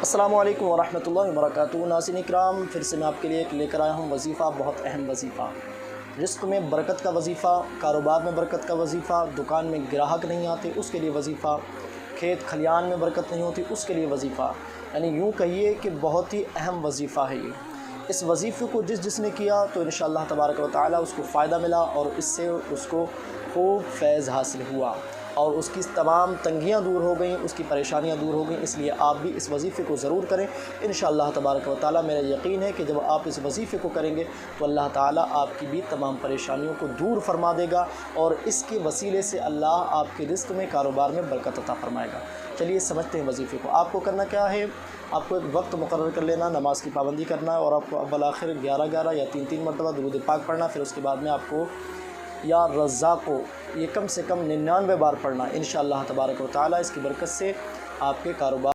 السلام علیکم ورحمۃ اللہ وبرکاتہ۔ ناظرین اکرام، پھر سے میں آپ کے لیے لے کر آیا ہوں وظیفہ، بہت اہم وظیفہ، رزق میں برکت کا وظیفہ، کاروبار میں برکت کا وظیفہ، دکان میں گراہک نہیں آتے اس کے لیے وظیفہ، کھیت کھلیان میں برکت نہیں ہوتی اس کے لیے وظیفہ، یعنی یوں کہیے کہ بہت ہی اہم وظیفہ ہے یہ۔ اس وظیفے کو جس نے کیا تو انشاءاللہ تبارک و تعالی اس کو فائدہ ملا اور اس سے اس کو خوب فیض حاصل ہوا اور اس کی تمام تنگیاں دور ہو گئیں، اس کی پریشانیاں دور ہو گئیں۔ اس لیے آپ بھی اس وظیفے کو ضرور کریں انشاءاللہ تبارک و تعالی۔ میرا یقین ہے کہ جب آپ اس وظیفے کو کریں گے تو اللہ تعالیٰ آپ کی بھی تمام پریشانیوں کو دور فرما دے گا اور اس کے وسیلے سے اللہ آپ کے رزق میں، کاروبار میں برکت عطا فرمائے گا۔ چلیے سمجھتے ہیں وظیفے کو۔ آپ کو کرنا کیا ہے؟ آپ کو ایک وقت مقرر کر لینا، نماز کی پابندی کرنا ہے اور آپ کو اول آخر 11 یا 3 مرتبہ درود پاک پڑھنا، پھر اس کے بعد میں آپ کو یا رزاقو یہ کم سے کم 99 بار پڑھنا انشاءاللہ تبارک و تعالی۔ اس کی برکت سے آپ کے کاروبار